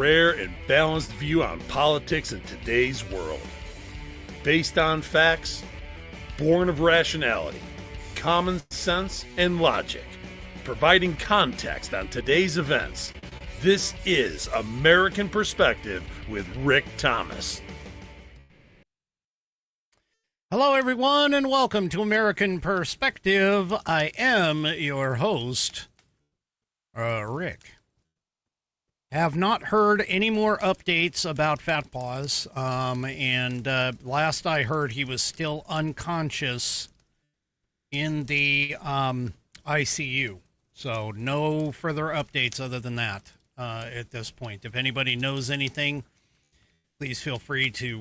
rare and balanced view on politics in today's world. Based on facts, born of rationality, common sense, and logic, providing context on today's events. This is American Perspective with Rick Thomas. Hello, everyone, and welcome to American Perspective. I am your host, Rick. Have not heard any more updates about Fat Paws, and last I heard he was still unconscious in the ICU. So no further updates other than that at this point. If anybody knows anything, please feel free to,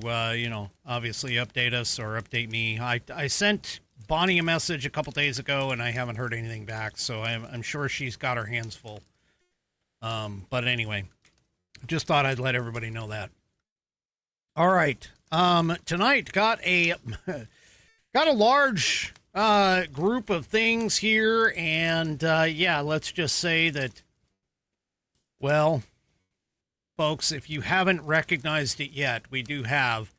obviously update us or update me. I sent Bonnie a message a couple days ago, and I haven't heard anything back, so I'm sure she's got her hands full. But anyway, just thought I'd let everybody know that. All right. Tonight got a large group of things here, and let's just say that, well, folks, if you haven't recognized it yet, we do have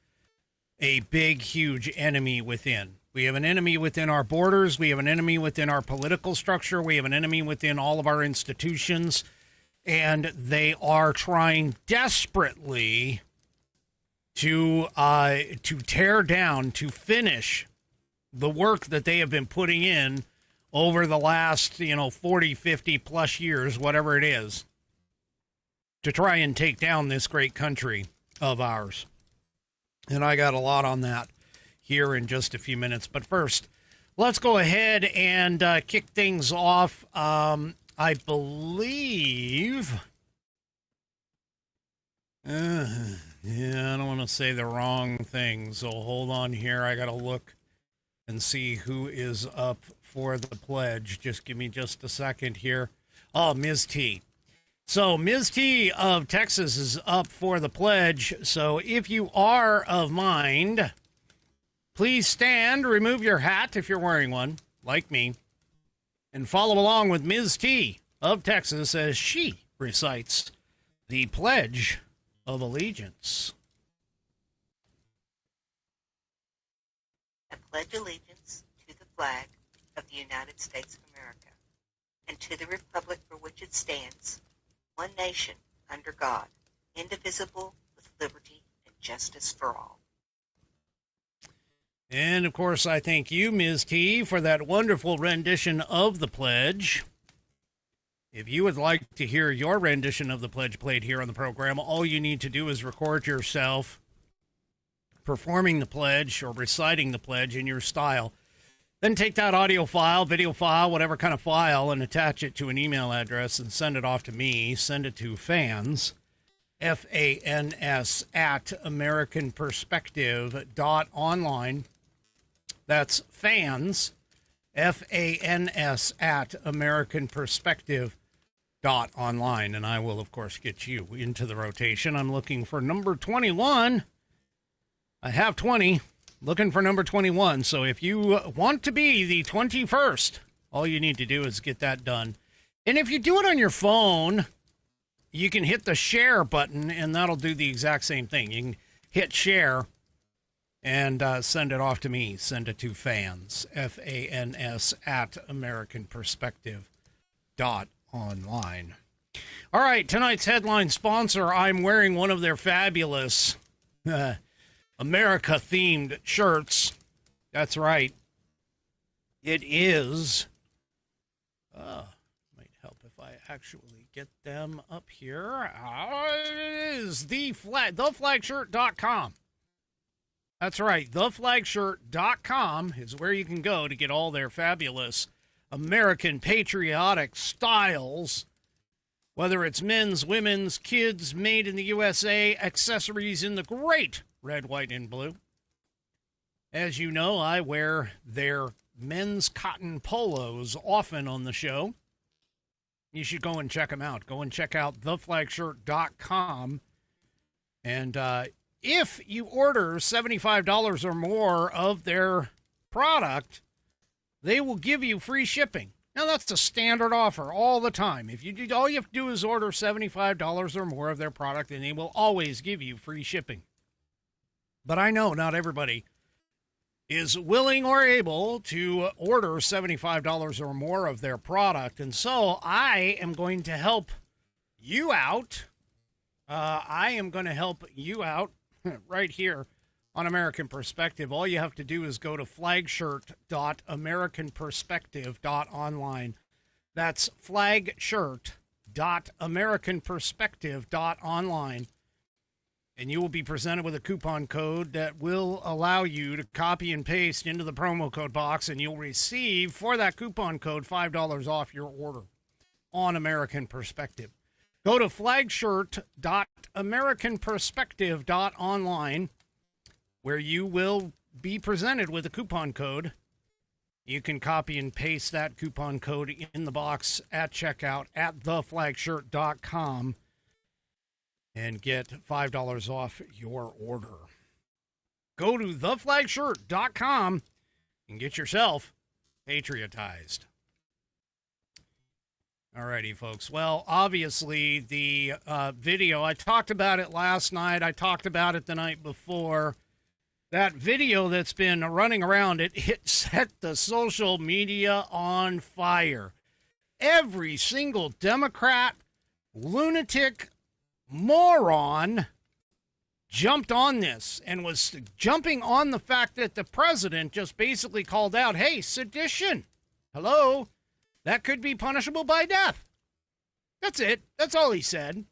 a big, huge enemy within. We have an enemy within our borders. We have an enemy within our political structure. We have an enemy within all of our institutions. And they are trying desperately to tear down, to finish the work that they have been putting in over the last, 40, 50 plus years, whatever it is, to try and take down this great country of ours. And I got a lot on that here in just a few minutes. But first, let's go ahead and kick things off. I believe, I don't want to say the wrong thing, so hold on here. I got to look and see who is up for the pledge. Just give me just a second here. Oh, Ms. T. So Ms. T of Texas is up for the pledge. So if you are of mind, please stand, remove your hat if you're wearing one, like me, and follow along with Ms. T of Texas as she recites the Pledge of Allegiance. I pledge allegiance to the flag of the United States of America and to the republic for which it stands, one nation, under God, indivisible, with liberty and justice for all. And, of course, I thank you, Ms. T, for that wonderful rendition of the pledge. If you would like to hear your rendition of the pledge played here on the program, all you need to do is record yourself performing the pledge or reciting the pledge in your style. Then take that audio file, video file, whatever kind of file, and attach it to an email address and send it off to me. Send it to fans, F-A-N-S, at AmericanPerspective.online. That's fans, F-A-N-S, at AmericanPerspective.online. And I will, of course, get you into the rotation. I'm looking for number 21. I have 20. Looking for number 21. So if you want to be the 21st, all you need to do is get that done. And if you do it on your phone, you can hit the share button, and that'll do the exact same thing. You can hit share and send it off to me. Send it to fans, F-A-N-S, at AmericanPerspective.online. All right, tonight's headline sponsor, I'm wearing one of their fabulous America-themed shirts. That's right. It is, might help if I actually get them up here. It is theflagshirt.com. That's right. Theflagshirt.com is where you can go to get all their fabulous American patriotic styles, whether it's men's, women's, kids, made in the USA, accessories in the great red, white, and blue. As you know, I wear their men's cotton polos often on the show. You should go and check them out. Go and check out theflagshirt.com. And if you order $75 or more of their product, they will give you free shipping Now, that's a standard offer all the time. If you do, all you have to do is order $75 or more of their product, and they will always give you free shipping. But I know not everybody is willing or able to order $75 or more of their product. And so I am going to help you out. I am going to help you out right here on American Perspective. All you have to do is go to flagshirt.americanperspective.online. That's flagshirt.americanperspective.online. And you will be presented with a coupon code that will allow you to copy and paste into the promo code box, and you'll receive, for that coupon code, $5 off your order on American Perspective. Go to flagshirt.americanperspective.online, where you will be presented with a coupon code. You can copy and paste that coupon code in the box at checkout at theflagshirt.com. and get $5 off your order. Go to theflagshirt.com and get yourself patriotized. Alrighty, folks. Well, obviously, the video, I talked about it last night. I talked about it the night before. That video that's been running around, it set the social media on fire. Every single Democrat, lunatic, moron jumped on this and was jumping on the fact that the president just basically called out, hey, sedition. Hello? That could be punishable by death. That's it. That's all he said.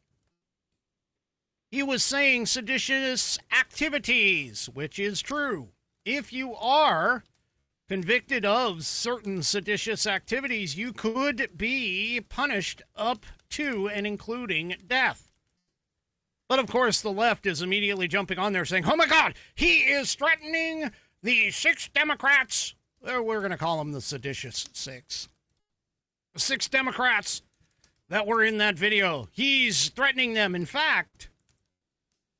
He was saying seditious activities, which is true. If you are convicted of certain seditious activities, you could be punished up to and including death. But, of course, the left is immediately jumping on there saying, oh, my God, he is threatening the 6 Democrats. We're going to call them the seditious 6. The 6 Democrats that were in that video. He's threatening them. In fact,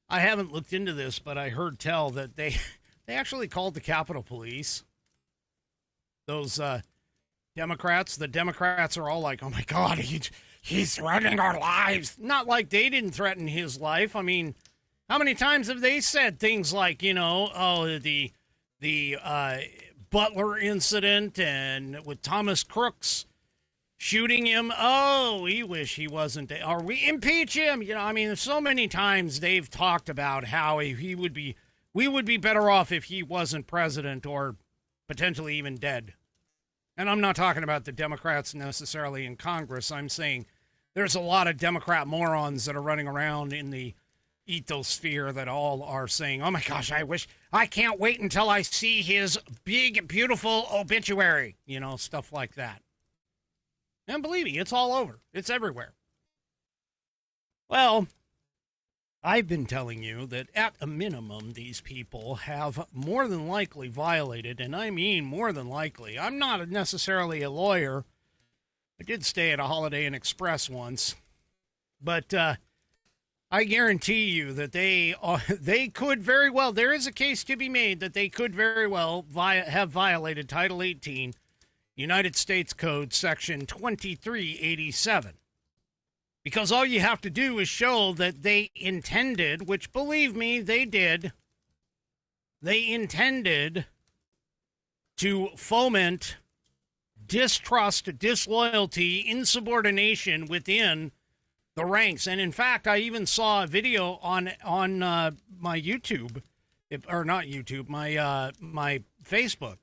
I haven't looked into this, but I heard tell that they actually called the Capitol Police. Those Democrats. The Democrats are all like, oh, my God, he's threatening our lives. Not like they didn't threaten his life. I mean, how many times have they said things like, you know, oh, the Butler incident and with Thomas Crooks shooting him. Oh, we wish he wasn't. Or we impeach him. You know, I mean, so many times they've talked about how we would be better off if he wasn't president or potentially even dead. And I'm not talking about the Democrats necessarily in Congress. I'm saying there's a lot of Democrat morons that are running around in the ethosphere that all are saying, oh my gosh, I can't wait until I see his big, beautiful obituary. You know, stuff like that. And believe me, it's all over. It's everywhere. Well, I've been telling you that at a minimum, these people have more than likely violated, and I mean more than likely. I'm not necessarily a lawyer. I did stay at a Holiday Inn Express once. But I guarantee you that they could very well, there is a case to be made that they could very well have violated Title 18, United States Code, Section 2387. Because all you have to do is show that they intended, which believe me, they did. They intended to foment distrust, disloyalty, insubordination within the ranks. And in fact, I even saw a video on my YouTube, or not YouTube, my Facebook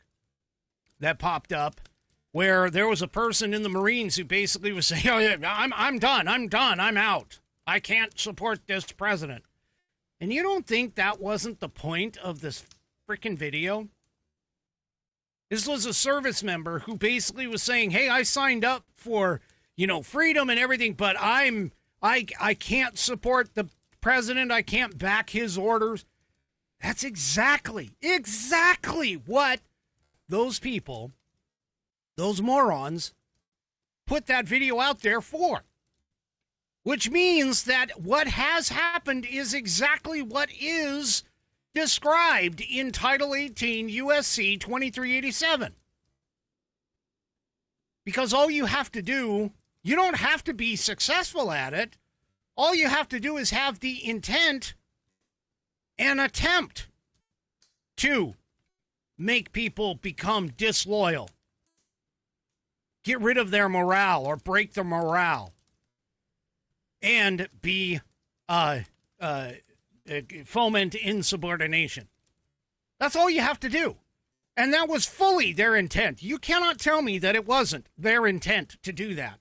that popped up, where there was a person in the Marines who basically was saying, oh, yeah, I'm done, I'm out. I can't support this president. And you don't think that wasn't the point of this freaking video? This was a service member who basically was saying, hey, I signed up for, freedom and everything, but I can't support the president. I can't back his orders. That's exactly what those people, those morons, put that video out there for. Which means that what has happened is exactly what is described in Title 18 USC 2387. Because all you have to do, you don't have to be successful at it. All you have to do is have the intent and attempt to make people become disloyal, get rid of their morale or break their morale, and be foment insubordination. That's all you have to do. And that was fully their intent. You cannot tell me that it wasn't their intent to do that.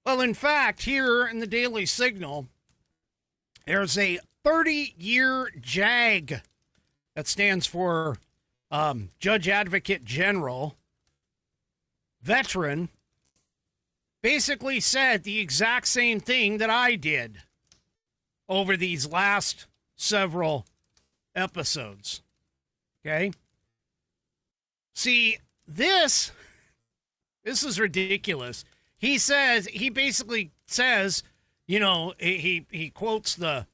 Well, in fact, here in the Daily Signal, there's a 30-year JAG. That stands for Judge Advocate General, veteran, basically said the exact same thing that I did over these last several episodes. Okay? See, this is ridiculous. He basically says, you know, he quotes the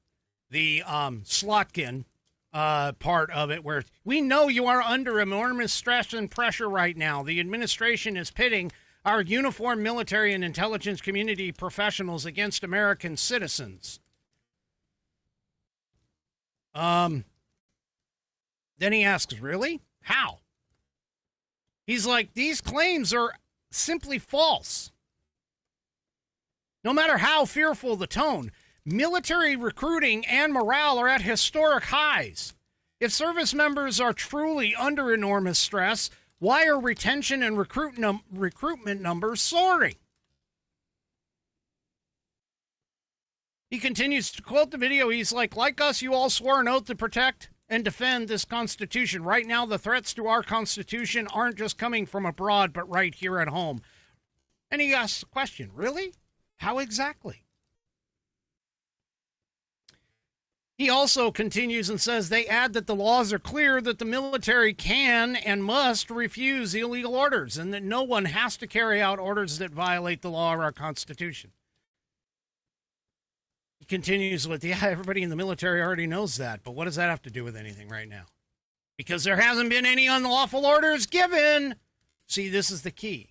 Slotkin part of it, where we know you are under enormous stress and pressure right now. The administration is pitting our uniformed military and intelligence community professionals against American citizens. Then he asks, really? How? He's like, these claims are simply false. No matter how fearful the tone, military recruiting and morale are at historic highs. If service members are truly under enormous stress, why are retention and recruitment numbers soaring? He continues to quote the video. He's like us, you all swore an oath to protect and defend this Constitution. Right now, the threats to our Constitution aren't just coming from abroad, but right here at home. And he asks the question, really? How exactly? He also continues and says they add that the laws are clear that the military can and must refuse illegal orders and that no one has to carry out orders that violate the law or our Constitution. He continues with, yeah, everybody in the military already knows that, but what does that have to do with anything right now? Because there hasn't been any unlawful orders given. See, this is the key.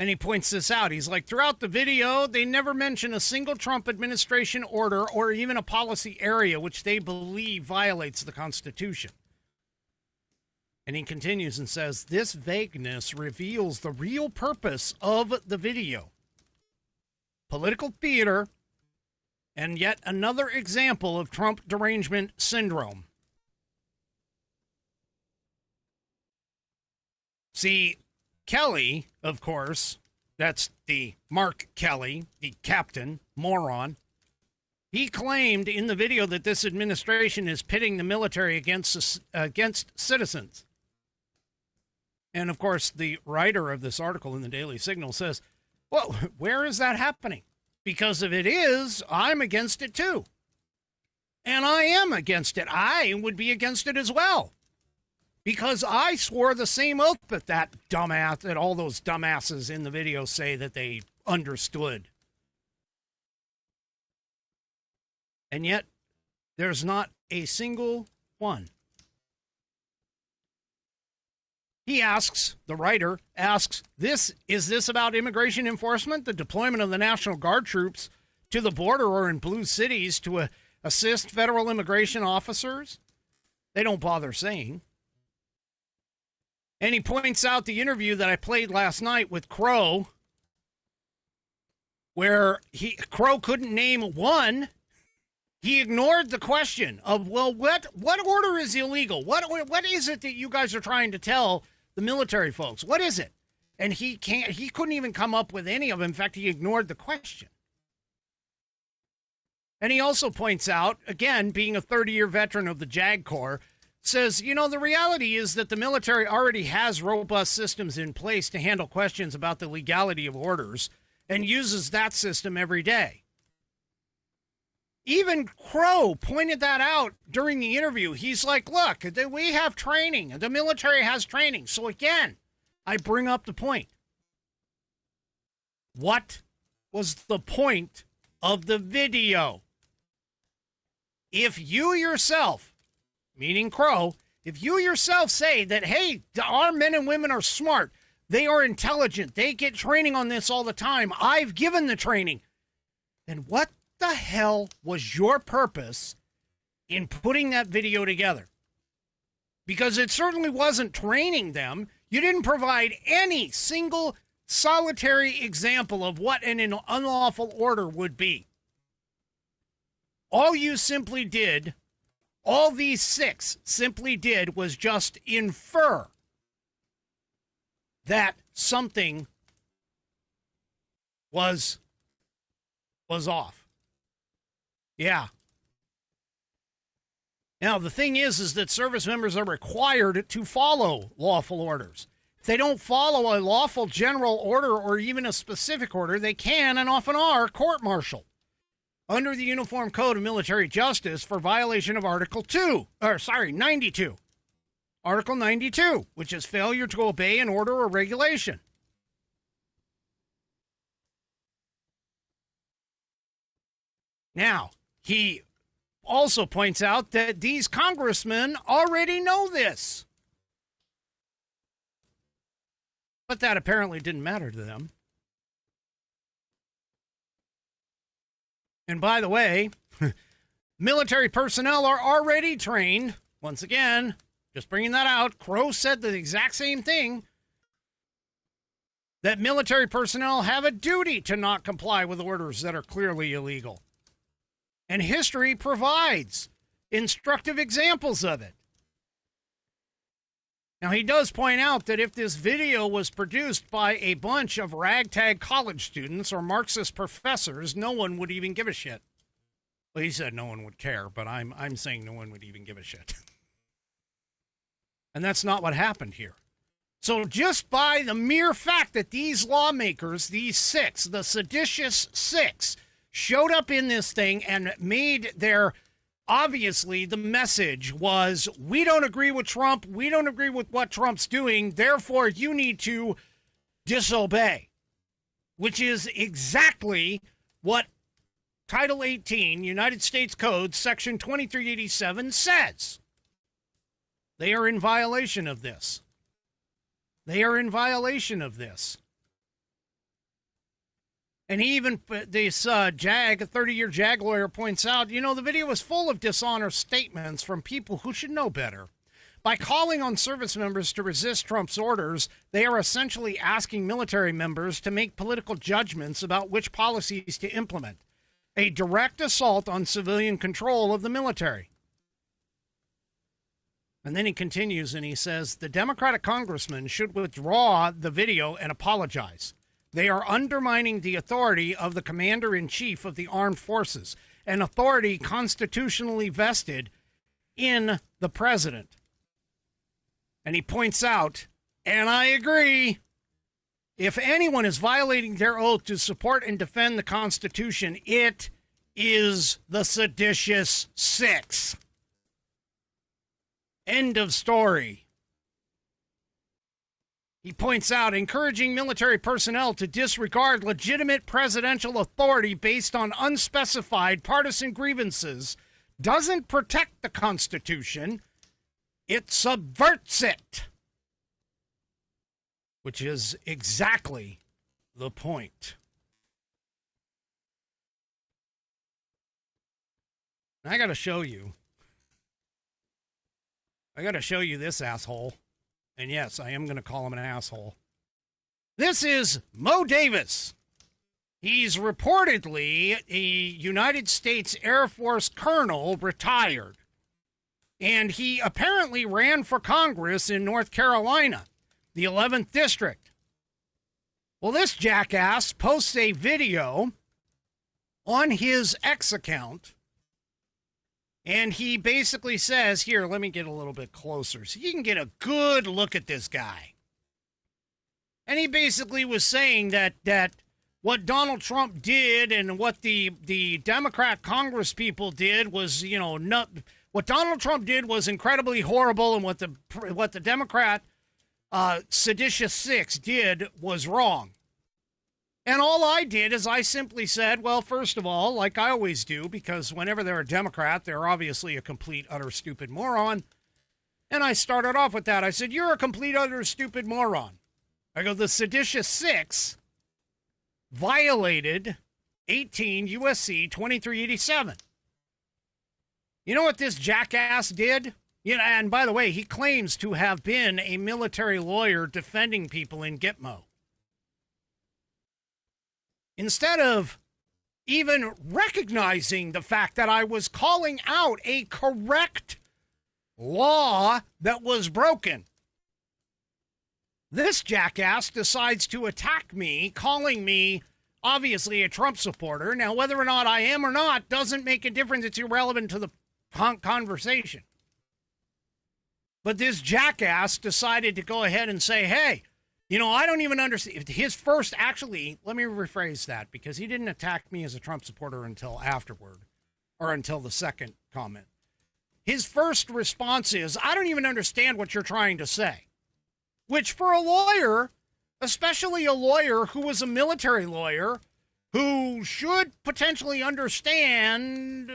And he points this out. He's like, throughout the video, they never mention a single Trump administration order or even a policy area which they believe violates the Constitution. And he continues and says, this vagueness reveals the real purpose of the video. Political theater, and yet another example of Trump derangement syndrome. See, Kelly, of course, that's the Mark Kelly, the captain, moron. He claimed in the video that this administration is pitting the military against citizens. And, of course, the writer of this article in the Daily Signal says, well, where is that happening? Because if it is, I'm against it too. And I am against it. I would be against it as well. Because I swore the same oath that all those dumbasses in the video say that they understood. And yet, there's not a single one. He asks, the writer asks, is this about immigration enforcement, the deployment of the National Guard troops to the border or in blue cities to assist federal immigration officers? They don't bother saying. And he points out the interview that I played last night with Crow, where Crow couldn't name one. He ignored the question of, well, what order is illegal? What is it that you guys are trying to tell the military folks? What is it? And he couldn't even come up with any of them. In fact, he ignored the question. And he also points out, again, being a 30-year veteran of the JAG Corps, says, you know, the reality is that the military already has robust systems in place to handle questions about the legality of orders and uses that system every day. Even Crow pointed that out during the interview. He's like, look, we have training. The military has training. So again, I bring up the point. What was the point of the video? If you yourself, meaning Crow, if you yourself say that, hey, our men and women are smart, they are intelligent, they get training on this all the time, I've given the training, then what the hell was your purpose in putting that video together? Because it certainly wasn't training them. You didn't provide any single solitary example of what an unlawful order would be. All you simply did, all these 6 simply did, was just infer that something was off. Yeah. Now, the thing is that service members are required to follow lawful orders. If they don't follow a lawful general order or even a specific order, they can and often are court-martialed under the Uniform Code of Military Justice for violation of Article 92. Article 92, which is failure to obey an order or regulation. Now, he also points out that these congressmen already know this. But that apparently didn't matter to them. And by the way, military personnel are already trained. Once again, just bringing that out, Crow said the exact same thing. That military personnel have a duty to not comply with orders that are clearly illegal. And history provides instructive examples of it. Now, he does point out that if this video was produced by a bunch of ragtag college students or Marxist professors, no one would even give a shit. Well, he said no one would care, but I'm saying no one would even give a shit. And that's not what happened here. So just by the mere fact that these lawmakers, these 6, the seditious 6, showed up in this thing and made their, obviously the message was, we don't agree with Trump, we don't agree with what Trump's doing, therefore you need to disobey. Which is exactly what Title 18, United States Code, Section 2387 says. They are in violation of this. They are in violation of this. And he even, this JAG, a 30-year JAG lawyer, points out, you know, the video was full of dishonest statements from people who should know better. By calling on service members to resist Trump's orders, they are essentially asking military members to make political judgments about which policies to implement. A direct assault on civilian control of the military. And then he continues and he says, the Democratic congressman should withdraw the video and apologize. They are undermining the authority of the commander-in-chief of the armed forces, an authority constitutionally vested in the president. And he points out, and I agree, if anyone is violating their oath to support and defend the Constitution, it is the seditious 6. End of story. He points out, encouraging military personnel to disregard legitimate presidential authority based on unspecified partisan grievances doesn't protect the Constitution, it subverts it. Which is exactly the point. I got to show you this asshole. And yes, I am going to call him an asshole. This is Mo Davis. He's reportedly a United States Air Force colonel, retired. And he apparently ran for Congress in North Carolina, the 11th District. Well, this jackass posts a video on his X account. And he basically says, here, let me get a little bit closer so you can get a good look at this guy. And he basically was saying that what Donald Trump did and what the Democrat Congress people did was, you know, what Donald Trump did was incredibly horrible, and what the Democrat seditious 6 did was wrong. And all I did is I simply said, well, first of all, like I always do, because whenever they're a Democrat, they're obviously a complete, utter, stupid moron. And I started off with that. I said, you're a complete, utter, stupid moron. I go, the seditious six violated 18 USC 2387. You know what this jackass did? And by the way, he claims to have been a military lawyer defending people in Gitmo. Instead of even recognizing the fact that I was calling out a correct law that was broken, this jackass decides to attack me, calling me obviously a Trump supporter. Now, whether or not I am or not doesn't make a difference. It's irrelevant to the conversation. But this jackass decided to go ahead and say, hey, I don't even understand. His first, actually, let me rephrase that, because he didn't attack me as a Trump supporter until afterward, or until the second comment. His first response is, I don't even understand what you're trying to say. Which for a lawyer, especially a lawyer who was a military lawyer, who should potentially understand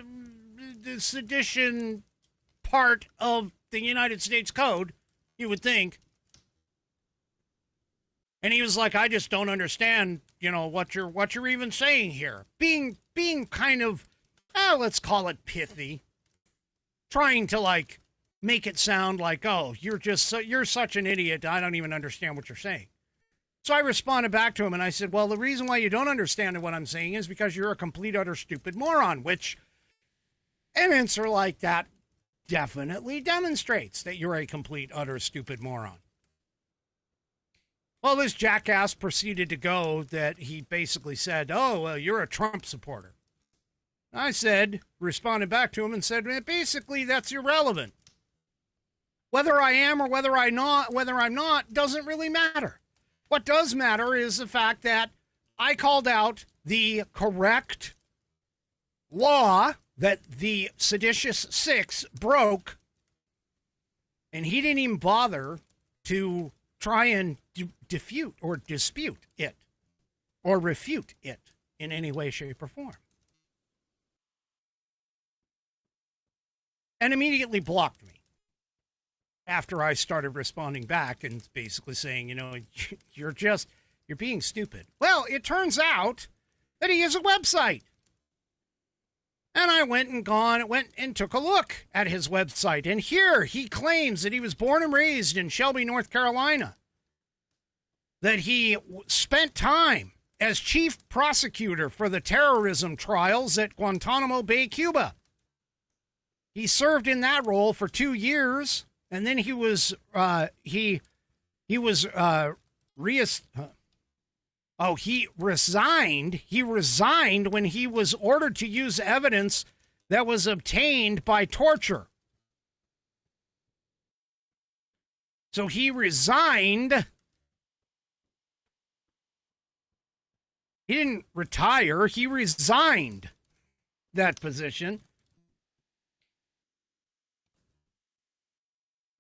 the sedition part of the United States Code, you would think. And he was like, I just don't understand, what you're even saying here. Being kind of, let's call it pithy. Trying to make it sound like, oh, you're such an idiot. I don't even understand what you're saying. So I responded back to him and I said, well, the reason why you don't understand what I'm saying is because you're a complete, utter, stupid moron, which an answer like that definitely demonstrates that you're a complete, utter, stupid moron. Well, this jackass proceeded to go that he basically said, oh, well, you're a Trump supporter. I responded back to him and said, basically, that's irrelevant. Whether I am or whether I'm not doesn't really matter. What does matter is the fact that I called out the correct law that the seditious six broke, and he didn't even bother to try and dispute it or refute it in any way, shape, or form. And immediately blocked me after I started responding back and basically saying, you're being stupid. Well, it turns out that he has a website. And I went and took a look at his website. And here he claims that he was born and raised in Shelby, North Carolina. That he spent time as chief prosecutor for the terrorism trials at Guantanamo Bay, Cuba. He served in that role for 2 years, and then he resigned. He resigned when he was ordered to use evidence that was obtained by torture. So he resigned. He didn't retire. He resigned that position.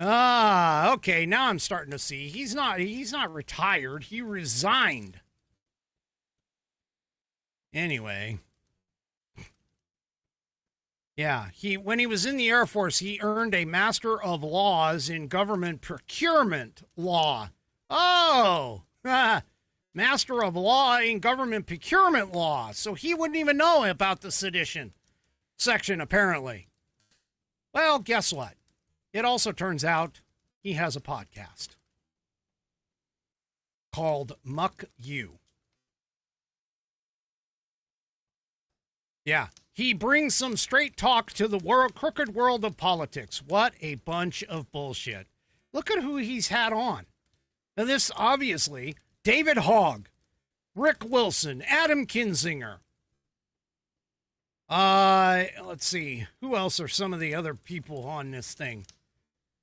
Okay, now I'm starting to see. He's not retired. He resigned. Anyway. Yeah, when he was in the Air Force, he earned a Master of Laws in Government Procurement Law. Oh, Master of Law in Government Procurement Law. So he wouldn't even know about the sedition section, apparently. Well, guess what? It also turns out he has a podcast called Muck You. Yeah, he brings some straight talk to the crooked world of politics. What a bunch of bullshit. Look at who he's had on. Now this, obviously, David Hogg, Rick Wilson, Adam Kinzinger. Let's see. Who else are some of the other people on this thing?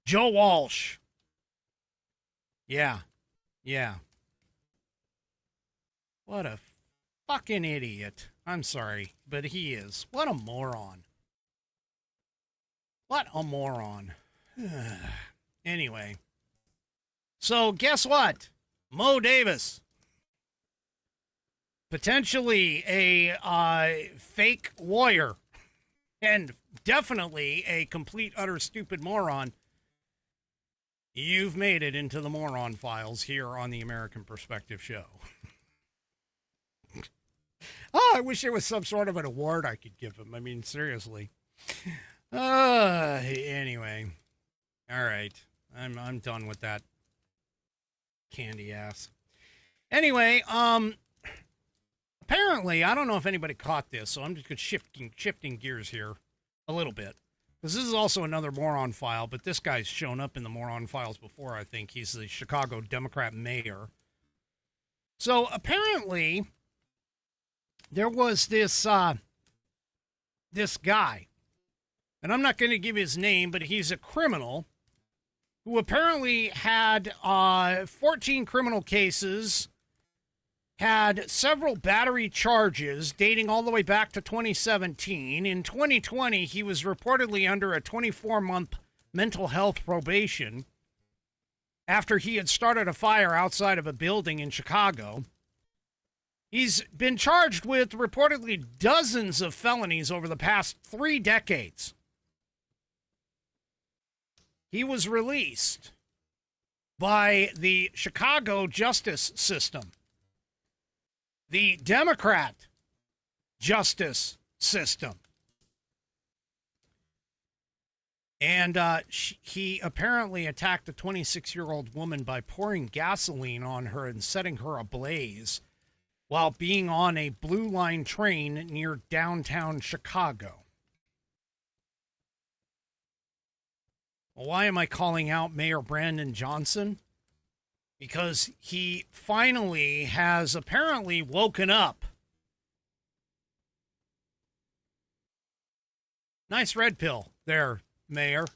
Joe Walsh. Yeah. What a fucking idiot. I'm sorry, but he is. What a moron. What a moron. Anyway. So guess what? Mo Davis. Potentially a fake lawyer. And definitely a complete, utter, stupid moron. You've made it into the Moron Files here on the American Perspective Show. Oh, I wish there was some sort of an award I could give him. I mean, seriously. Anyway. All right. I'm done with that candy ass. Anyway, apparently, I don't know if anybody caught this, so I'm just shifting gears here a little bit. Because this is also another moron file, but this guy's shown up in the moron files before, I think. He's the Chicago Democrat mayor. So apparently, there was this guy, and I'm not going to give his name, but he's a criminal who apparently had 14 criminal cases, had several battery charges dating all the way back to 2017. In 2020, he was reportedly under a 24-month mental health probation after he had started a fire outside of a building in Chicago. He's been charged with reportedly dozens of felonies over the past 3 decades. He was released by the Chicago justice system, the Democrat justice system. And he apparently attacked a 26-year-old woman by pouring gasoline on her and setting her ablaze while being on a Blue Line train near downtown Chicago. Why am I calling out Mayor Brandon Johnson? Because he finally has apparently woken up. Nice red pill there, Mayor.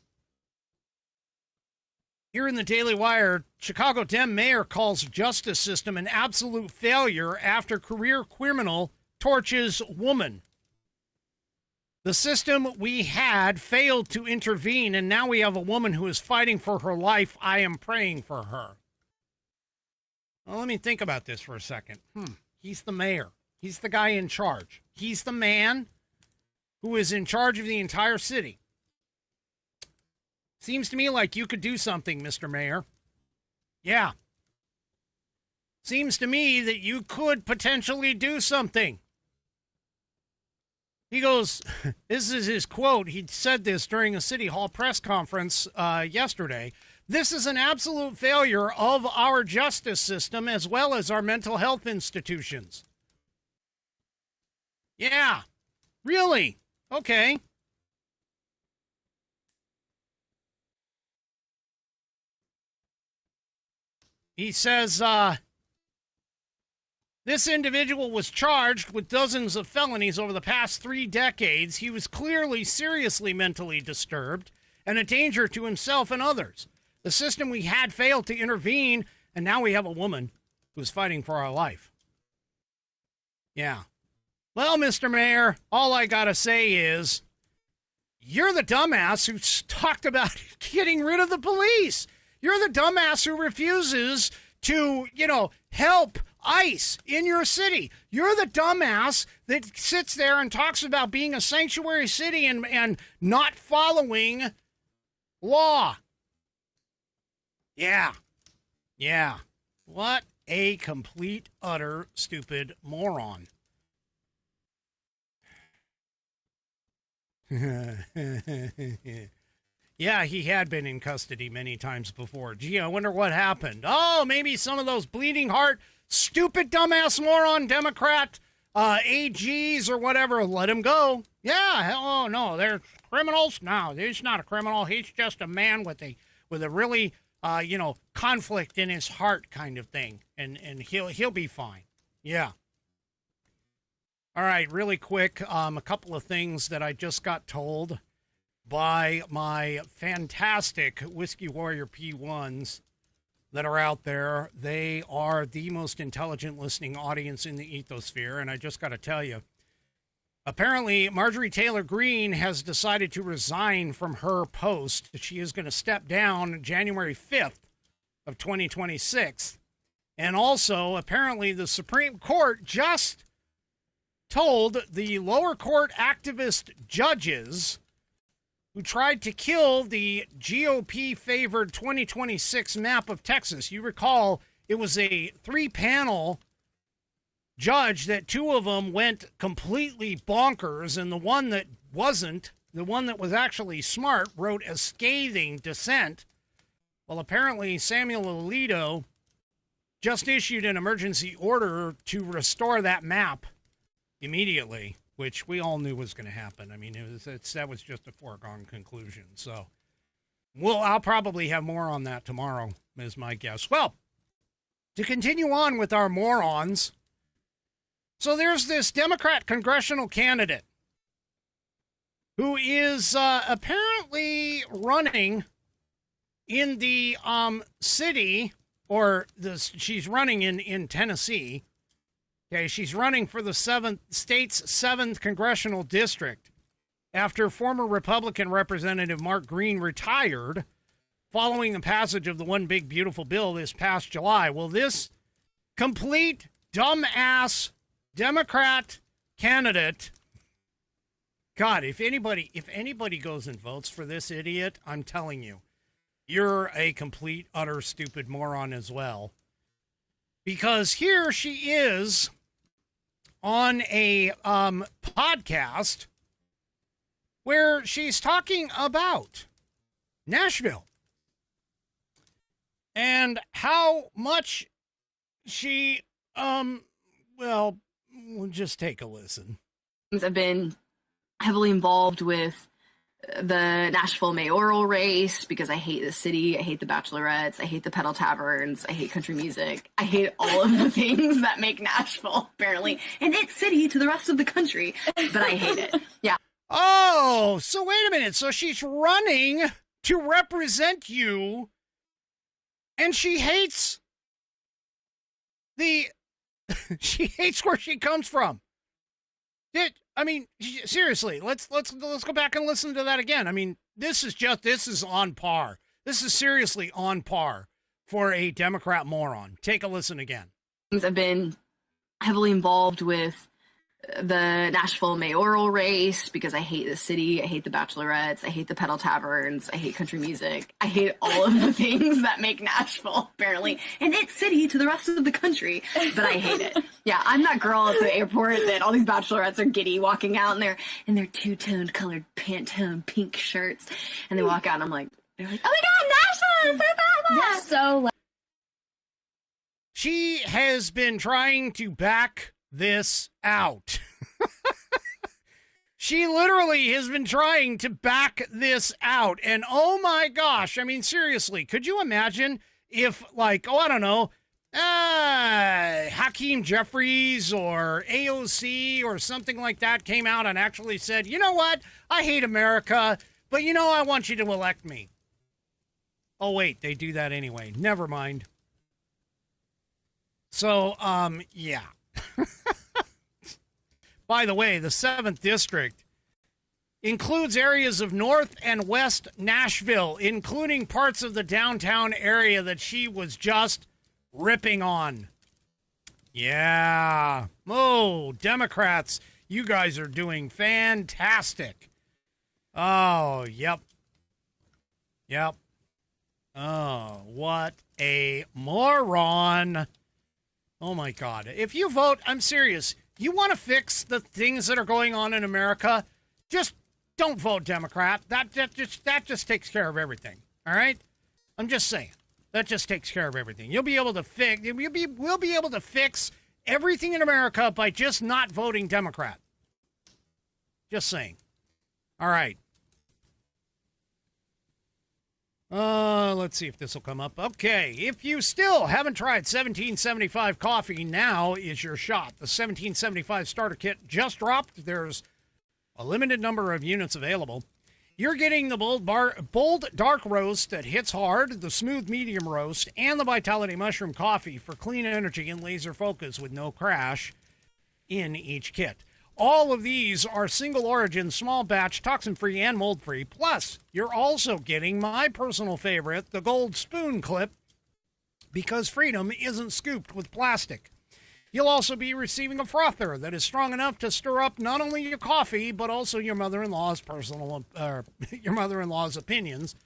Here in the Daily Wire, Chicago Dem mayor calls justice system an absolute failure after career criminal torches woman. The system we had failed to intervene, and now we have a woman who is fighting for her life. I am praying for her. Well, let me think about this for a second. He's the mayor. He's the guy in charge. He's the man who is in charge of the entire city. Seems to me like you could do something, Mr. Mayor. Yeah. Seems to me that you could potentially do something. He goes, this is his quote. He said this during a City Hall press conference yesterday. This is an absolute failure of our justice system as well as our mental health institutions. Yeah, really? Okay. He says, this individual was charged with dozens of felonies over the past 3 decades. He was clearly seriously mentally disturbed and a danger to himself and others. The system we had failed to intervene, and now we have a woman who's fighting for our life. Yeah. Well, Mr. Mayor, all I gotta say is, you're the dumbass who talked about getting rid of the police. You're the dumbass who refuses to, help ICE in your city. You're the dumbass that sits there and talks about being a sanctuary city and not following law. Yeah. What a complete, utter, stupid moron. Yeah, he had been in custody many times before. Gee, I wonder what happened. Oh, maybe some of those bleeding heart, stupid, dumbass, moron, Democrat AGs or whatever let him go. Yeah, oh no, they're criminals. No, he's not a criminal. He's just a man with a really conflict in his heart kind of thing, and he'll be fine. Yeah. All right, really quick, a couple of things that I just got told by my fantastic Whiskey Warrior P1s that are out there. They are the most intelligent listening audience in the ethosphere, and I just got to tell you, apparently Marjorie Taylor Greene has decided to resign from her post. She is going to step down January 5th of 2026. And also, apparently, the Supreme Court just told the lower court activist judges who tried to kill the GOP-favored 2026 map of Texas. You recall it was a 3-panel judge that 2 of them went completely bonkers, and the one that wasn't, the one that was actually smart, wrote a scathing dissent. Well, apparently Samuel Alito just issued an emergency order to restore that map immediately, which we all knew was going to happen. I mean, that was just a foregone conclusion. So I'll probably have more on that tomorrow, is my guess. Well, to continue on with our morons, so there's this Democrat congressional candidate who is apparently running in the city, or she's running in Tennessee. Okay, she's running for the state's 7th congressional district after former Republican Representative Mark Green retired following the passage of the One Big Beautiful Bill this past July. Well, this complete dumbass Democrat candidate, God, if anybody goes and votes for this idiot, I'm telling you, you're a complete, utter, stupid moron as well. Because here she is on a podcast where she's talking about Nashville and how much she, well, we'll just take a listen. I've been heavily involved with the Nashville mayoral race because I hate the city, I hate the bachelorettes, I hate the pedal taverns, I hate country music, I hate all of the things that make Nashville apparently an it city to the rest of the country, but I hate it. Yeah. Oh, so wait a minute. So she's running to represent you, and she hates she hates where she comes from. Seriously, let's go back and listen to that again. I mean, this is on par. This is seriously on par for a Democrat moron. Take a listen again. I've been heavily involved with the Nashville mayoral race because I hate the city, I hate the bachelorettes, I hate the pedal taverns, I hate country music, I hate all of the things that make Nashville apparently an it city to the rest of the country, but I hate it. Yeah, I'm that girl at the airport that all these bachelorettes are giddy walking out in their two-toned colored Pantone pink shirts, and they walk out and they're like, oh my God, Nashville is so fabulous! Yeah, so she has been trying to back this out. She literally has been trying to back this out. And oh my gosh, I mean, seriously, could you imagine if, like, I don't know, Hakeem Jeffries or AOC or something like that came out and actually said, you know what, I hate America, but I want you to elect me. Oh wait, they do that anyway. Never mind. So, yeah. By the way, the 7th District includes areas of North and West Nashville, including parts of the downtown area that she was just ripping on. Yeah. Oh, Democrats, you guys are doing fantastic. Oh, yep. Yep. Oh, what a moron. Oh, my God. If you vote, I'm serious, you want to fix the things that are going on in America, just don't vote Democrat. That just takes care of everything. All right? I'm just saying. That just takes care of everything. We'll be able to fix everything in America by just not voting Democrat. Just saying. All right. Let's see if this will come up. Okay, if you still haven't tried 1775 coffee, now is your shot. The 1775 starter kit just dropped. There's a limited number of units available. You're getting the bold dark roast that hits hard, the smooth medium roast, and the Vitality Mushroom coffee for clean energy and laser focus with no crash in each kit. All of these are single origin, small batch, toxin-free, and mold-free. Plus, you're also getting my personal favorite, the gold spoon clip, because freedom isn't scooped with plastic. You'll also be receiving a frother that is strong enough to stir up not only your coffee, but also your mother-in-law's your mother-in-law's opinions.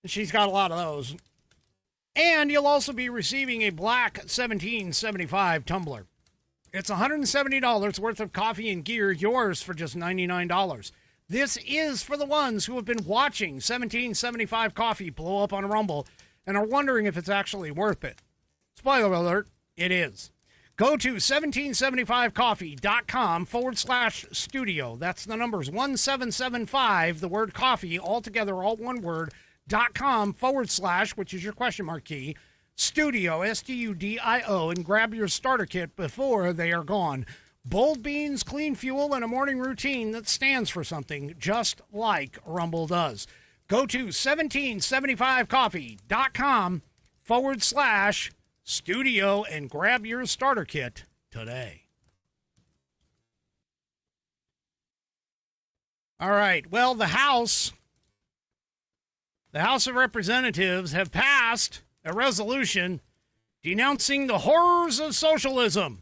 She's got a lot of those. And you'll also be receiving a black 1775 tumbler. It's $170 worth of coffee and gear, yours for just $99. This is for the ones who have been watching 1775 Coffee blow up on Rumble and are wondering if it's actually worth it. Spoiler alert, it is. Go to 1775coffee.com/studio. That's the numbers 1775, the word coffee, all together, all one word, .com/, which is your question mark key, studio, STUDIO, and grab your starter kit before they are gone. Bold beans, clean fuel, and a morning routine that stands for something, just like Rumble does. Go to 1775coffee.com/studio and grab your starter kit today. All right. Well, the House of Representatives have passed a resolution denouncing the horrors of socialism.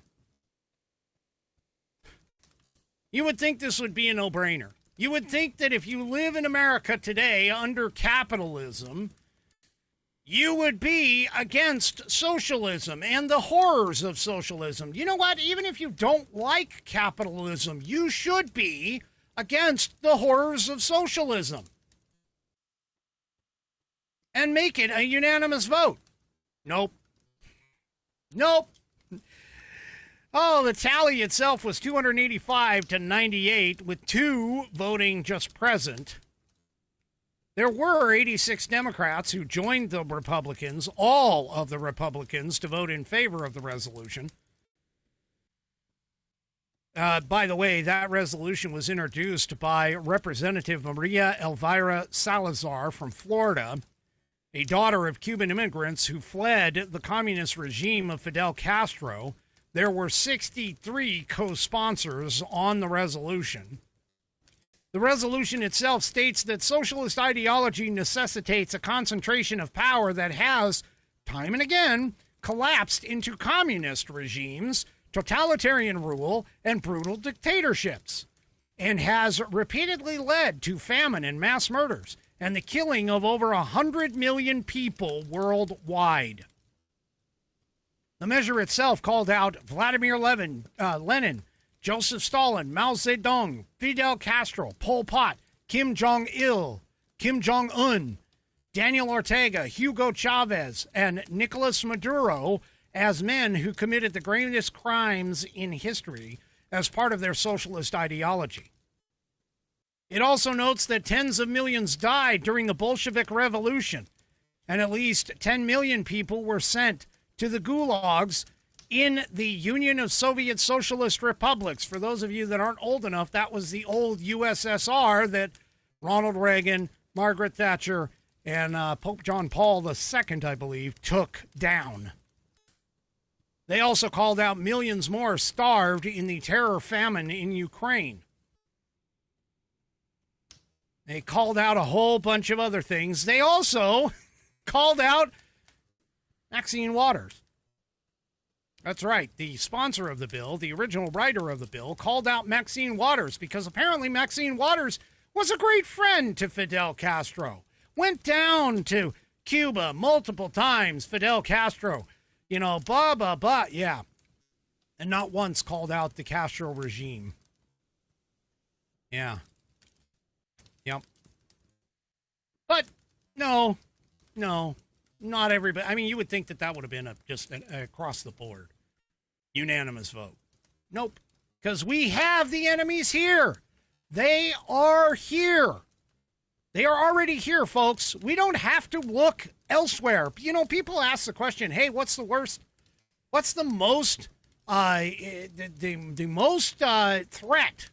You would think this would be a no-brainer. You would think that if you live in America today under capitalism, you would be against socialism and the horrors of socialism. You know what? Even if you don't like capitalism, you should be against the horrors of socialism. And make it a unanimous vote. Nope. Nope. Oh, the tally itself was 285 to 98, with 2 voting just present. There were 86 Democrats who joined the Republicans, all of the Republicans, to vote in favor of the resolution. By the way, that resolution was introduced by Representative Maria Elvira Salazar from Florida, a daughter of Cuban immigrants who fled the communist regime of Fidel Castro. There were 63 co-sponsors on the resolution. The resolution itself states that socialist ideology necessitates a concentration of power that has, time and again, collapsed into communist regimes, totalitarian rule, and brutal dictatorships, and has repeatedly led to famine and mass murders, and the killing of over 100 million people worldwide. The measure itself called out Vladimir Lenin, Joseph Stalin, Mao Zedong, Fidel Castro, Pol Pot, Kim Jong-il, Kim Jong-un, Daniel Ortega, Hugo Chavez, and Nicolas Maduro as men who committed the greatest crimes in history as part of their socialist ideology. It also notes that tens of millions died during the Bolshevik Revolution, and at least 10 million people were sent to the gulags in the Union of Soviet Socialist Republics. For those of you that aren't old enough, that was the old USSR that Ronald Reagan, Margaret Thatcher, and Pope John Paul II, I believe, took down. They also called out millions more starved in the terror famine in Ukraine. They called out a whole bunch of other things. They also called out Maxine Waters. That's right. The sponsor of the bill, the original writer of the bill, called out Maxine Waters because apparently Maxine Waters was a great friend to Fidel Castro. Went down to Cuba multiple times, Fidel Castro. You know, blah, blah, blah. Yeah. And not once called out the Castro regime. Yeah. Yep. But no, not everybody. I mean, you would think that that would have been just across the board unanimous vote. Nope. Because we have the enemies here. They are here. They are already here, folks. We don't have to look elsewhere. You know, people ask the question, hey, what's the worst? What's the most, the most threat?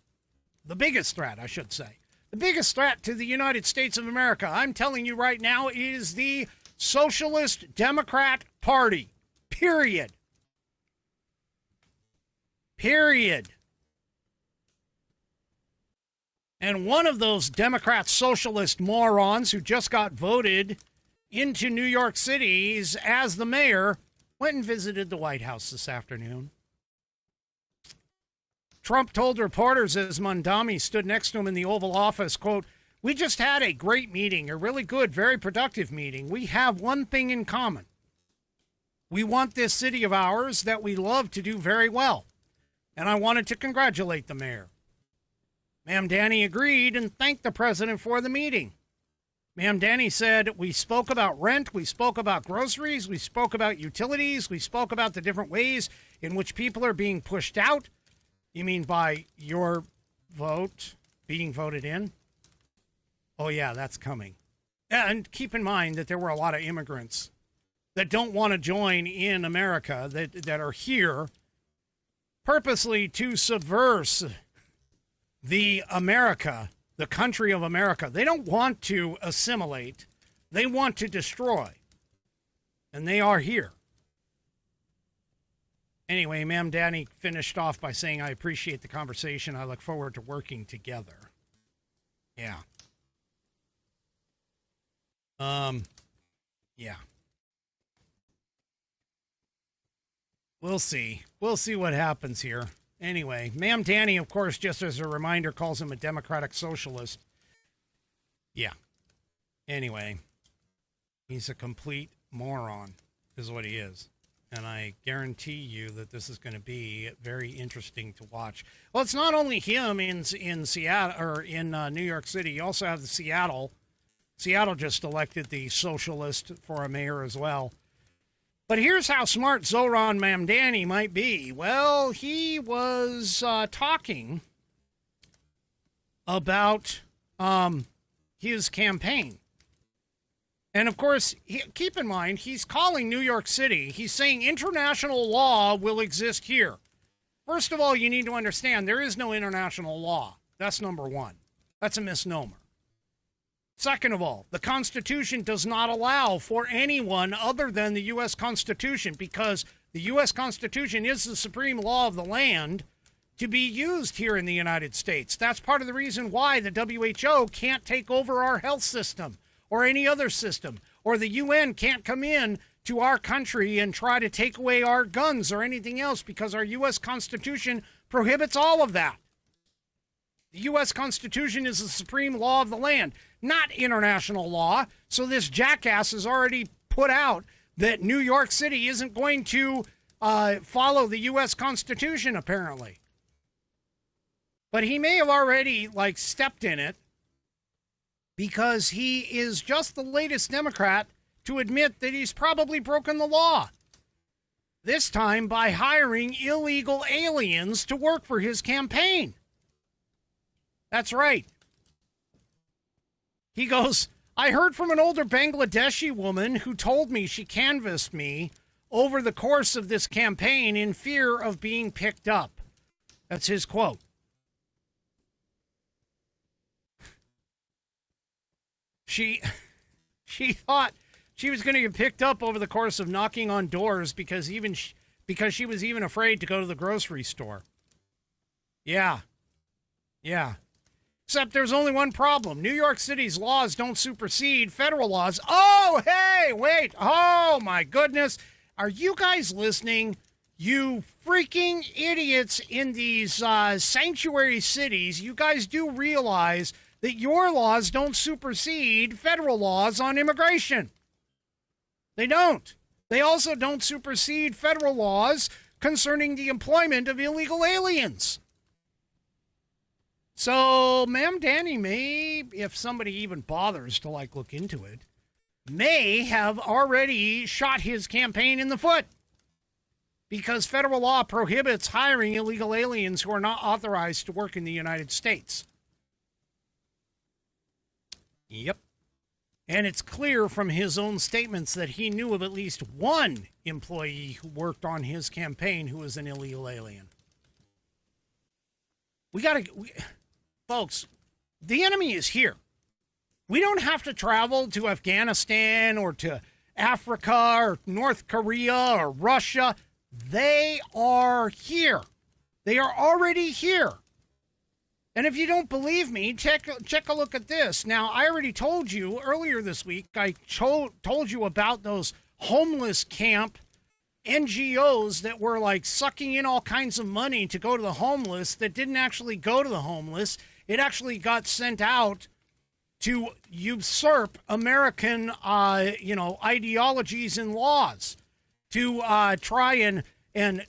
The biggest threat, I should say. The biggest threat to the United States of America, I'm telling you right now, is the Socialist Democrat Party. Period. Period. And one of those Democrat socialist morons who just got voted into New York City as the mayor went and visited the White House this afternoon. Trump told reporters as Mondami stood next to him in the Oval Office, quote, "We just had a great meeting, a really good, very productive meeting. We have one thing in common. We want this city of ours that we love to do very well. And I wanted to congratulate the mayor." Mamdani agreed and thanked the president for the meeting. Mamdani said, "We spoke about rent, we spoke about groceries, we spoke about utilities, we spoke about the different ways in which people are being pushed out." You mean by your vote being voted in? Oh, yeah, that's coming. And keep in mind that there were a lot of immigrants that don't want to join in America, that are here purposely to subvert the country of America. They don't want to assimilate. They want to destroy. And they are here. Anyway, Mamdani finished off by saying, "I appreciate the conversation. I look forward to working together." Yeah. Yeah. We'll see. We'll see what happens here. Anyway, Mamdani, of course, just as a reminder, calls him a democratic socialist. Yeah. Anyway, he's a complete moron, is what he is. And I guarantee you that this is going to be very interesting to watch. Well, it's not only him in Seattle or in New York City. You also have the Seattle. Seattle just elected the socialist for a mayor as well. But here's how smart Zoran Mamdani might be. Well, he was talking about his campaign. And, of course, keep in mind, he's calling New York City. He's saying international law will exist here. First of all, you need to understand there is no international law. That's number one. That's a misnomer. Second of all, the Constitution does not allow for anyone other than the U.S. Constitution, because the U.S. Constitution is the supreme law of the land to be used here in the United States. That's part of the reason why the WHO can't take over our health system or any other system, or the UN can't come in to our country and try to take away our guns or anything else, because our U.S. Constitution prohibits all of that. The U.S. Constitution is the supreme law of the land, not international law. So this jackass has already put out that New York City isn't going to follow the U.S. Constitution, apparently. But he may have already, stepped in it, because he is just the latest Democrat to admit that he's probably broken the law. This time by hiring illegal aliens to work for his campaign. That's right. He goes, "I heard from an older Bangladeshi woman who told me she canvassed me over the course of this campaign in fear of being picked up." That's his quote. She thought she was going to get picked up over the course of knocking on doors because she was even afraid to go to the grocery store. Yeah. Except there's only one problem. New York City's laws don't supersede federal laws. Oh, hey, wait. Oh, my goodness. Are you guys listening? You freaking idiots in these sanctuary cities, you guys do realize that your laws don't supersede federal laws on immigration. They don't. They also don't supersede federal laws concerning the employment of illegal aliens. So Mamdani may, if somebody even bothers to look into it, may have already shot his campaign in the foot, because federal law prohibits hiring illegal aliens who are not authorized to work in the United States. Yep. And it's clear from his own statements that he knew of at least one employee who worked on his campaign who was an illegal alien. Folks, the enemy is here. We don't have to travel to Afghanistan or to Africa or North Korea or Russia. They are here. They are already here. And if you don't believe me, check a look at this. Now, I already told you earlier this week, I told you about those homeless camp NGOs that were like sucking in all kinds of money to go to the homeless that didn't actually go to the homeless. It actually got sent out to usurp American, ideologies and laws, to try and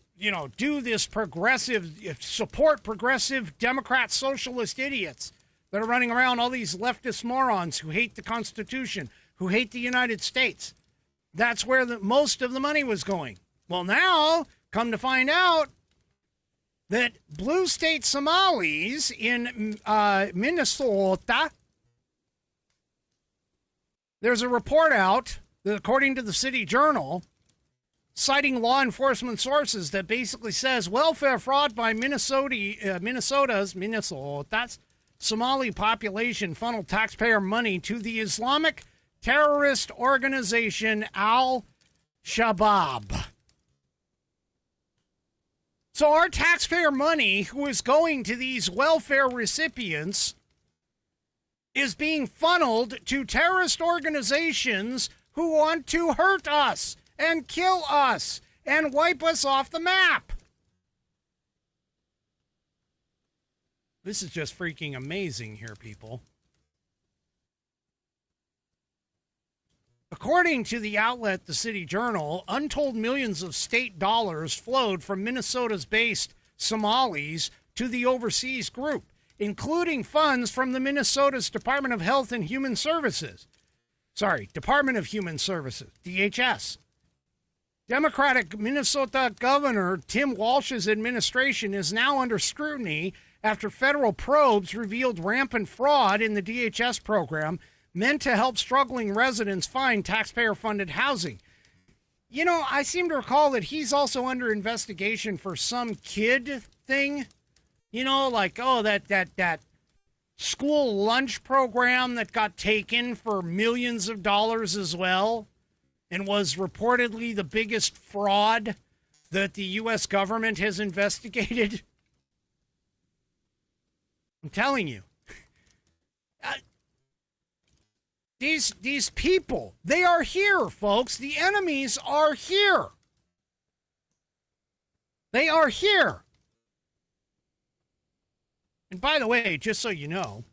do this support progressive Democrat socialist idiots that are running around, all these leftist morons who hate the Constitution, who hate the United States. That's where most of the money was going. Well, now, come to find out that blue state Somalis in Minnesota, there's a report out that, according to the City Journal, citing law enforcement sources, that basically says welfare fraud by Minnesota's Somali population funneled taxpayer money to the Islamic terrorist organization Al-Shabaab. So our taxpayer money, who is going to these welfare recipients, is being funneled to terrorist organizations who want to hurt us and kill us and wipe us off the map. This is just freaking amazing here, people. According to the outlet, the City Journal, untold millions of state dollars flowed from Minnesota's based Somalis to the overseas group, including funds from the Minnesota's Department of Health and Human Services. Department of Human Services, DHS. Democratic Minnesota Governor Tim Walsh's administration is now under scrutiny after federal probes revealed rampant fraud in the DHS program meant to help struggling residents find taxpayer-funded housing. You know, I seem to recall that he's also under investigation for some kid thing. You know, like, that school lunch program that got taken for millions of dollars as well, and was reportedly the biggest fraud that the U.S. government has investigated. I'm telling you. These people, they are here, folks. The enemies are here. They are here. And by the way, just so you know,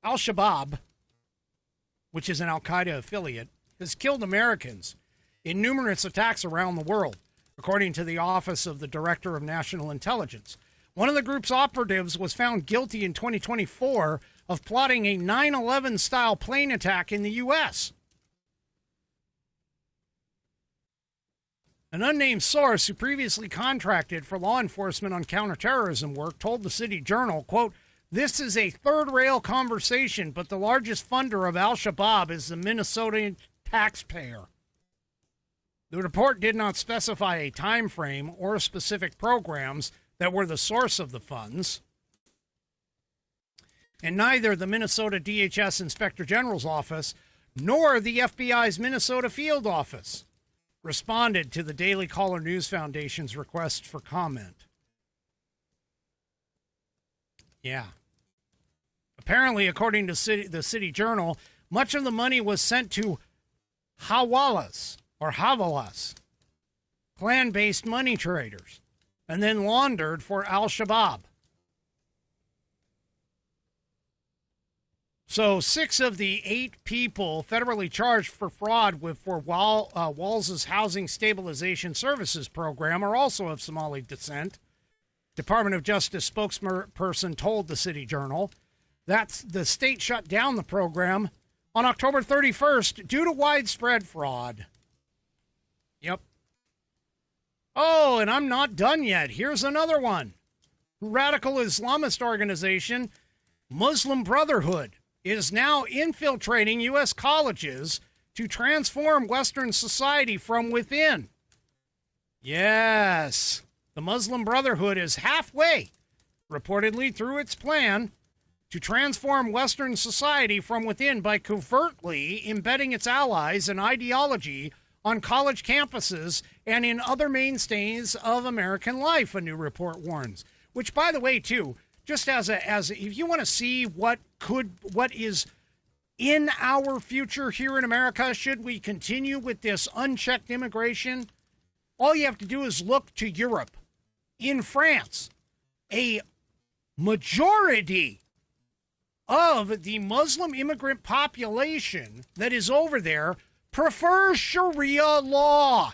Al-Shabaab, which is an Al-Qaeda affiliate, has killed Americans in numerous attacks around the world, according to the Office of the Director of National Intelligence. One of the group's operatives was found guilty in 2024 of plotting a 9/11-style plane attack in the U.S. An unnamed source who previously contracted for law enforcement on counterterrorism work told the City Journal, quote, "This is a third-rail conversation, but the largest funder of Al-Shabaab is the Minnesota taxpayer." The report did not specify a time frame or specific programs that were the source of the funds. And neither the Minnesota DHS Inspector General's office nor the FBI's Minnesota field office responded to the Daily Caller News Foundation's request for comment. Yeah. Apparently, according to the City Journal, much of the money was sent to Havalas, clan-based money traders, and then laundered for Al-Shabaab. So 6 of the 8 people federally charged for fraud for Walz's Housing Stabilization Services program are also of Somali descent. Department of Justice spokesperson told the City Journal that the state shut down the program on October 31st due to widespread fraud. Yep. Oh, and I'm not done yet. Here's another one. Radical Islamist organization Muslim Brotherhood is now infiltrating U.S. colleges to transform Western society from within. Yes, the Muslim Brotherhood is halfway, reportedly, through its plan to transform Western society from within by covertly embedding its allies and ideology on college campuses and in other mainstays of American life, a new report warns. Which, by the way, too, just as if you want to see what is in our future here in America, should we continue with this unchecked immigration, All you have to do is look to Europe. In France, a majority of the Muslim immigrant population that is over there prefers Sharia law.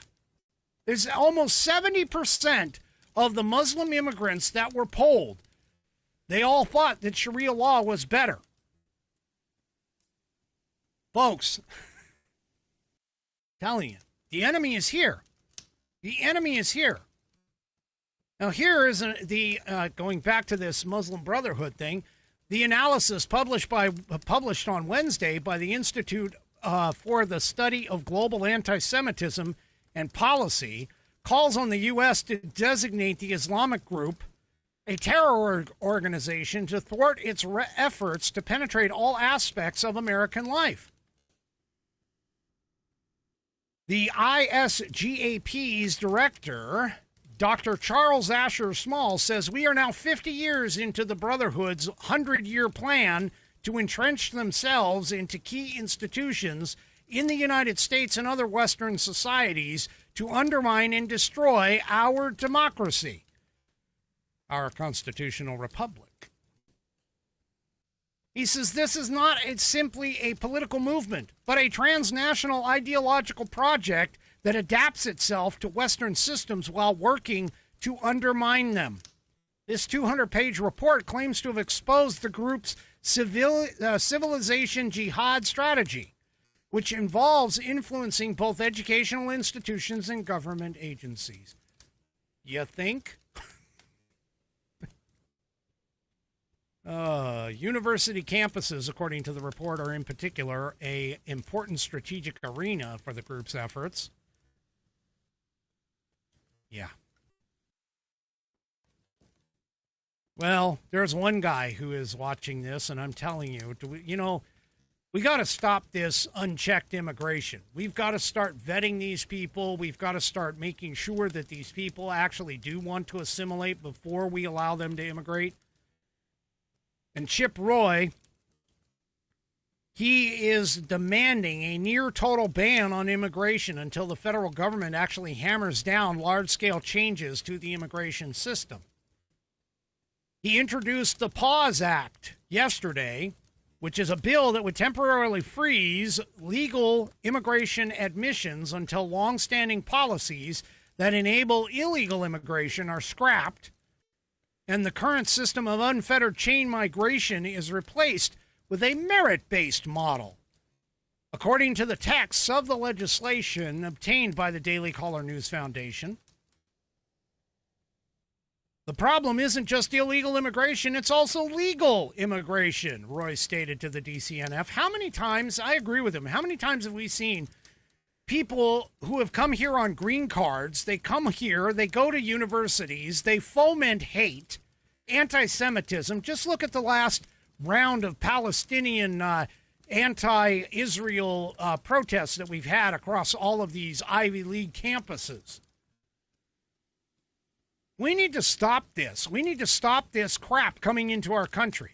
There's almost 70% of the Muslim immigrants that were polled. They all thought that Sharia law was better. Folks, telling you, the enemy is here. The enemy is here. Now, here is going back to this Muslim Brotherhood thing. The analysis published on Wednesday by the Institute for the Study of Global Anti-Semitism and Policy calls on the U.S. to designate the Islamic group a terror organization to thwart its efforts to penetrate all aspects of American life. The ISGAP's director, Dr. Charles Asher Small, says we are now 50 years into the Brotherhood's 100-year plan to entrench themselves into key institutions in the United States and other Western societies to undermine and destroy our democracy, our constitutional republic. He says this is not simply a political movement, but a transnational ideological project that adapts itself to Western systems while working to undermine them. This 200-page report claims to have exposed the group's civilization jihad strategy, which involves influencing both educational institutions and government agencies. You think? University campuses, according to the report, are in particular an important strategic arena for the group's efforts. Yeah. Well, there's one guy who is watching this, and I'm telling you, we got to stop this unchecked immigration. We've got to start vetting these people. We've got to start making sure that these people actually do want to assimilate before we allow them to immigrate. And Chip Roy, he is demanding a near total ban on immigration until the federal government actually hammers down large-scale changes to the immigration system. He introduced the Pause Act yesterday, which is a bill that would temporarily freeze legal immigration admissions until long-standing policies that enable illegal immigration are scrapped, and the current system of unfettered chain migration is replaced with a merit-based model. According to the text of the legislation obtained by the Daily Caller News Foundation, the problem isn't just illegal immigration, it's also legal immigration, Roy stated to the DCNF. How many times, I agree with him, how many times have we seen people who have come here on green cards, they come here, they go to universities, they foment hate, anti-Semitism. Just look at the last round of Palestinian anti-Israel protests that we've had across all of these Ivy League campuses. We need to stop this. We need to stop this crap coming into our country.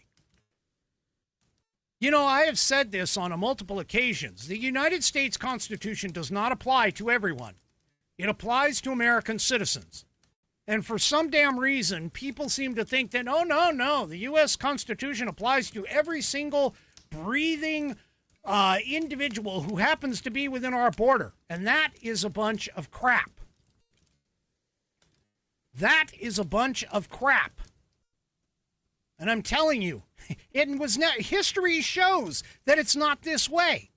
I have said this on multiple occasions. The United States Constitution does not apply to everyone. It applies to American citizens. And for some damn reason, people seem to think that, oh, no, the U.S. Constitution applies to every single breathing individual who happens to be within our border. And that is a bunch of crap. That is a bunch of crap. And I'm telling you, history shows that it's not this way.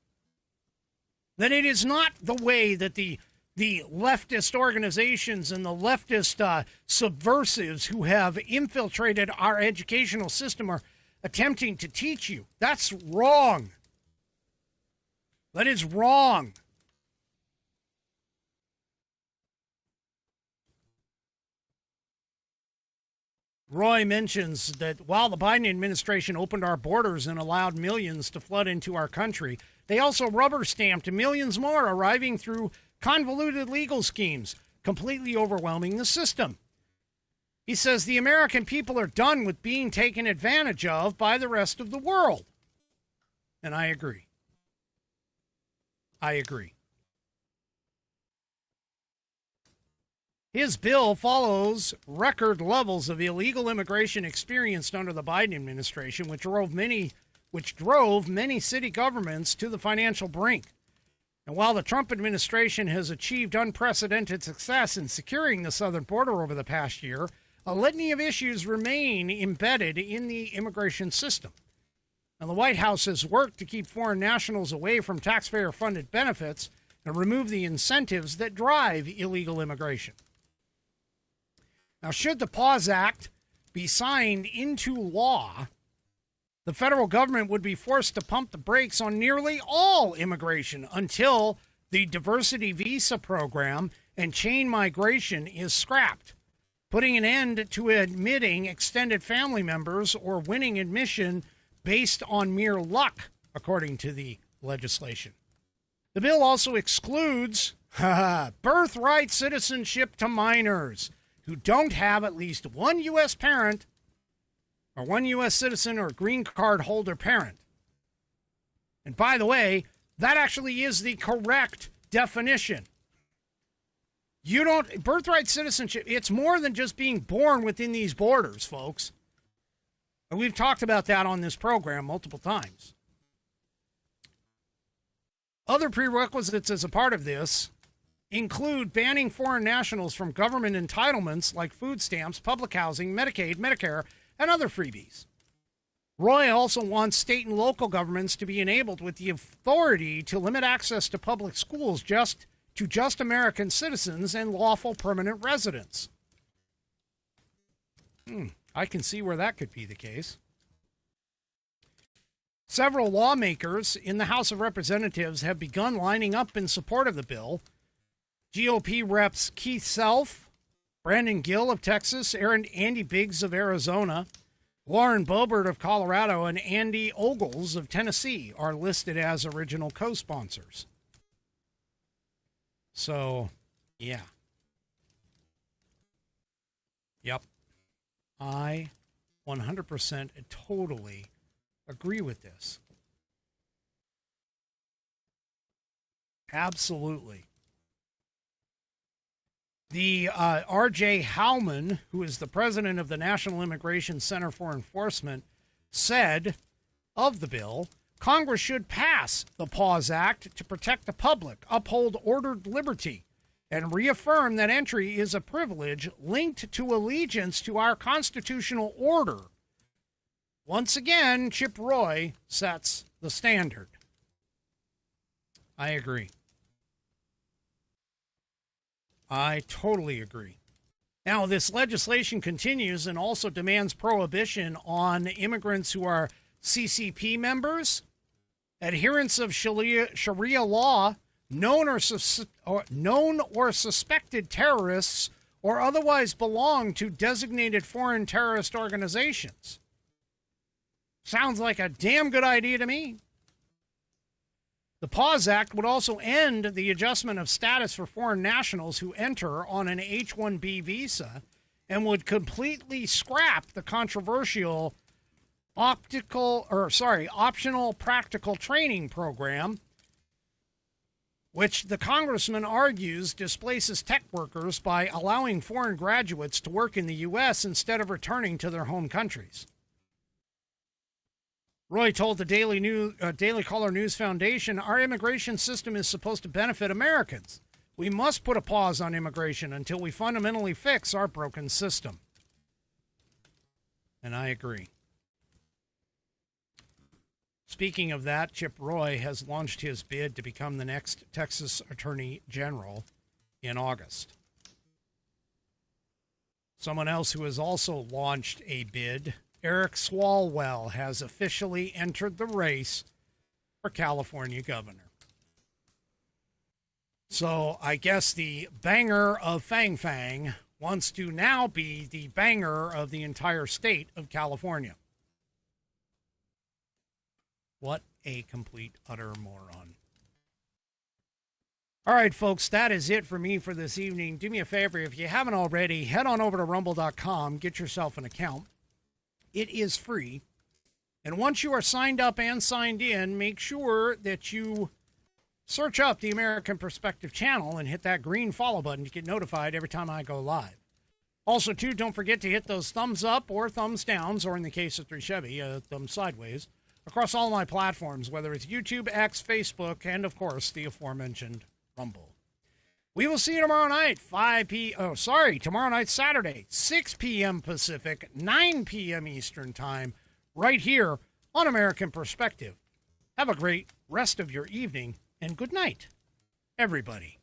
That it is not the way that the leftist organizations and the leftist subversives who have infiltrated our educational system are attempting to teach you. That's wrong. That is wrong. Roy mentions that while the Biden administration opened our borders and allowed millions to flood into our country, they also rubber-stamped millions more arriving through convoluted legal schemes, completely overwhelming the system. He says the American people are done with being taken advantage of by the rest of the world. And I agree. I agree. His bill follows record levels of illegal immigration experienced under the Biden administration, which drove many city governments to the financial brink. And while the Trump administration has achieved unprecedented success in securing the southern border over the past year, a litany of issues remain embedded in the immigration system. Now, the White House has worked to keep foreign nationals away from taxpayer-funded benefits and remove the incentives that drive illegal immigration. Now, should the PAUSE Act be signed into law, the federal government would be forced to pump the brakes on nearly all immigration until the diversity visa program and chain migration is scrapped, putting an end to admitting extended family members or winning admission based on mere luck, according to the legislation. The bill also excludes birthright citizenship to minors who don't have at least one U.S. parent or one U.S. citizen or green card holder parent. And by the way, that actually is the correct definition. Birthright citizenship, it's more than just being born within these borders, folks. And we've talked about that on this program multiple times. Other prerequisites as a part of this include banning foreign nationals from government entitlements like food stamps, public housing, Medicaid, Medicare, and other freebies. Roy also wants state and local governments to be enabled with the authority to limit access to public schools just American citizens and lawful permanent residents. I can see where that could be the case. Several lawmakers in the House of Representatives have begun lining up in support of the bill. GOP reps Keith Self, Brandon Gill of Texas, Andy Biggs of Arizona, Lauren Boebert of Colorado, and Andy Ogles of Tennessee are listed as original co-sponsors. So, yeah. Yep. I 100% totally agree with this. Absolutely. The R.J. Howman, who is the president of the National Immigration Center for Enforcement, said of the bill, Congress should pass the PAUSE Act to protect the public, uphold ordered liberty, and reaffirm that entry is a privilege linked to allegiance to our constitutional order. Once again, Chip Roy sets the standard. I agree. I totally agree. Now, this legislation continues and also demands prohibition on immigrants who are CCP members, adherents of Sharia law, known or suspected terrorists, or otherwise belong to designated foreign terrorist organizations. Sounds like a damn good idea to me. The PAUSE Act would also end the adjustment of status for foreign nationals who enter on an H-1B visa and would completely scrap the controversial optional practical training program, which the congressman argues displaces tech workers by allowing foreign graduates to work in the U.S. instead of returning to their home countries. Roy told the Daily Caller News Foundation, our immigration system is supposed to benefit Americans. We must put a pause on immigration until we fundamentally fix our broken system. And I agree. Speaking of that, Chip Roy has launched his bid to become the next Texas Attorney General in August. Someone else who has also launched a bid, Eric Swalwell, has officially entered the race for California governor. So I guess the banger of Fang Fang wants to now be the banger of the entire state of California. What a complete, utter moron. All right, folks, that is it for me for this evening. Do me a favor, if you haven't already, head on over to rumble.com, get yourself an account. It is free. And once you are signed up and signed in, make sure that you search up the American Perspective channel and hit that green follow button to get notified every time I go live. Also, too, don't forget to hit those thumbs up or thumbs downs, or in the case of 3 Chevy, thumbs sideways, across all my platforms, whether it's YouTube, X, Facebook, and, of course, the aforementioned Rumble. We will see you tomorrow night, tomorrow night, Saturday, 6 p.m. Pacific, 9 p.m. Eastern Time, right here on American Perspective. Have a great rest of your evening, and good night, everybody.